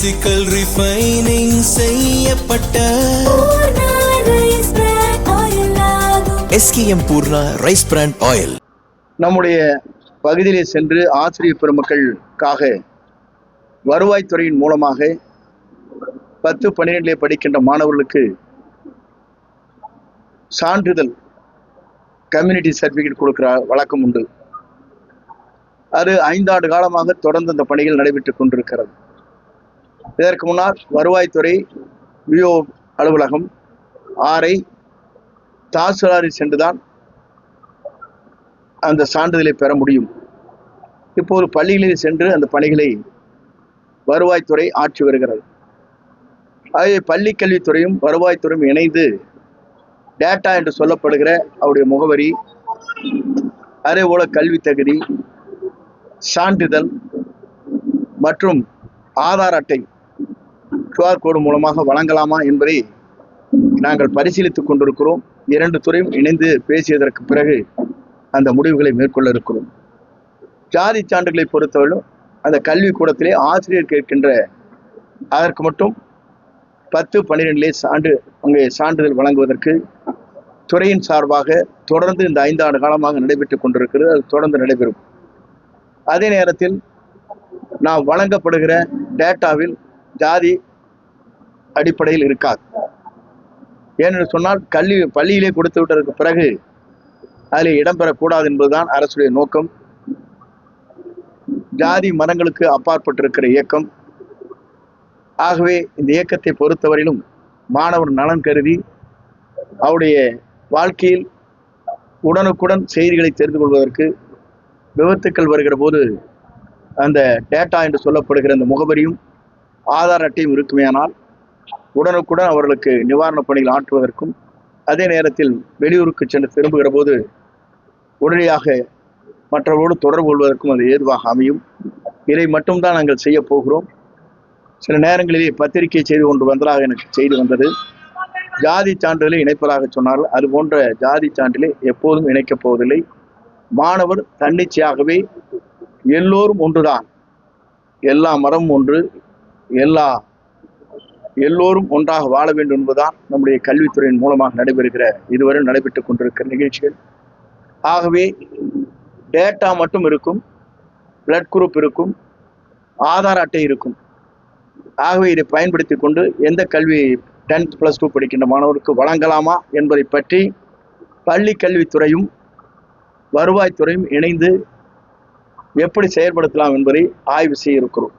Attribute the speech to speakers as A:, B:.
A: Physical refining செய்யப்பட்ட SKM Poorna rice brand oil.
B: நம்முடைய பகுதியிலே சென்று ஆசிரியர் பெருமக்களுக்காக வருவாய்த்துறையின் மூலமாக 10, 12 படிக்கின்ற மாணவர்களுக்கு சான்றிதழ் கம்யூனிட்டி சர்டிஃபிகேட் கொடுக்கிற வழக்கம் உண்டு. அது 5 ஆண்டு காலமாக தொடர்ந்து அந்த பணிகள் நடைபெற்றுக் கொண்டிருக்கிறது. இதற்கு முன்னால் வருவாய்த்துறை விஓ அலுவலகம் ஆரை தாசில்தாரில் சென்றுதான் அந்த சான்றிதழை பெற முடியும். இப்போது பள்ளிகளில் சென்று அந்த பணிகளை வருவாய்த்துறை ஆற்றி வருகிறது. ஆகவே பள்ளி கல்வித்துறையும் வருவாய்த்துறையும் இணைந்து டேட்டா என்று சொல்லப்படுகிற அவருடைய முகவரி, அதேபோல கல்வி தகுதி, சான்றிதழ் மற்றும் ஆதார் அட்டை QR கோடு மூலமாக வழங்கலாமா என்பதை நாங்கள் பரிசீலித்துக் கொண்டிருக்கிறோம். 2 துறையும் இணைந்து பேசியதற்கு பிறகு அந்த முடிவுகளை மேற்கொள்ள இருக்கிறோம். ஜாதி சான்றுகளை பொறுத்தவரையும் அந்த கல்வி கூடத்திலே ஆசிரியர் கேட்கின்ற அதற்கு மட்டும் 10, 12 அங்கே சான்றிதழ் வழங்குவதற்கு துறையின் சார்பாக தொடர்ந்து இந்த 5 ஆண்டு காலமாக நடைபெற்றுக் கொண்டிருக்கிறது. அது தொடர்ந்து நடைபெறும். அதே நேரத்தில் நாம் வழங்கப்படுகிற டேட்டாவில் ஜாதி அடிப்படையில் இருக்காது. ஏனென்று சொன்னால் பள்ளியிலே கொடுத்து விட்டதற்கு பிறகு அதில் இடம்பெறக்கூடாது என்பதுதான் அரசுடைய நோக்கம். ஜாதி மதங்களுக்கு அப்பாற்பட்டிருக்கிற இயக்கம். ஆகவே இந்த இயக்கத்தை பொறுத்தவரையிலும் மாணவர் நலன் கருதி அவருடைய வாழ்க்கையில் உடனுக்குடன் செய்திகளை தெரிந்து கொள்வதற்கு, விபத்துக்கள் வருகிற போது அந்த டேட்டா என்று சொல்லப்படுகிற அந்த முகவரியும் ஆதார் அட்டையும் இருக்குமேயானால் உடனுக்குடன் அவர்களுக்கு நிவாரணப் பணிகள் ஆற்றுவதற்கும், அதே நேரத்தில் வெளியூருக்கு சென்று திரும்புகிற போது உடனடியாக மற்றவர்களோடு தொடர்பு கொள்வதற்கும் அது ஏதுவாக அமையும். இதை மட்டும்தான் நாங்கள் செய்ய போகிறோம். சில நேரங்களிலே பத்திரிகை செய்து கொண்டு வந்ததாக எனக்கு செய்தி வந்தது. ஜாதி சான்றிதழை இணைப்பதாக சொன்னார்கள். அது போன்ற ஜாதி சான்றிதழை எப்போதும் இணைக்கப் போவதில்லை. மாணவர் தன்னிச்சையாகவே எல்லோரும் ஒன்றுதான், எல்லா மரமும் ஒன்று, எல்லோரும் ஒன்றாக வாழ வேண்டும் என்பதுதான் நம்முடைய கல்வித்துறையின் மூலமாக நடைபெறுகிற இதுவரை நடைபெற்றுக் கொண்டிருக்கிற நிகழ்ச்சிகள். ஆகவே டேட்டா மட்டும் இருக்கும், பிளட் குரூப் இருக்கும், ஆதார் அட்டை இருக்கும். ஆகவே இதை பயன்படுத்தி கொண்டு எந்த கல்வி 10th + 2 படிக்கின்ற மாணவருக்கு வழங்கலாமா என்பதை பற்றி பள்ளி கல்வித்துறையும் வருவாய்த்துறையும் இணைந்து எப்படி செயல்படுத்தலாம் என்பதை ஆய்வு செய்ய இருக்கிறோம்.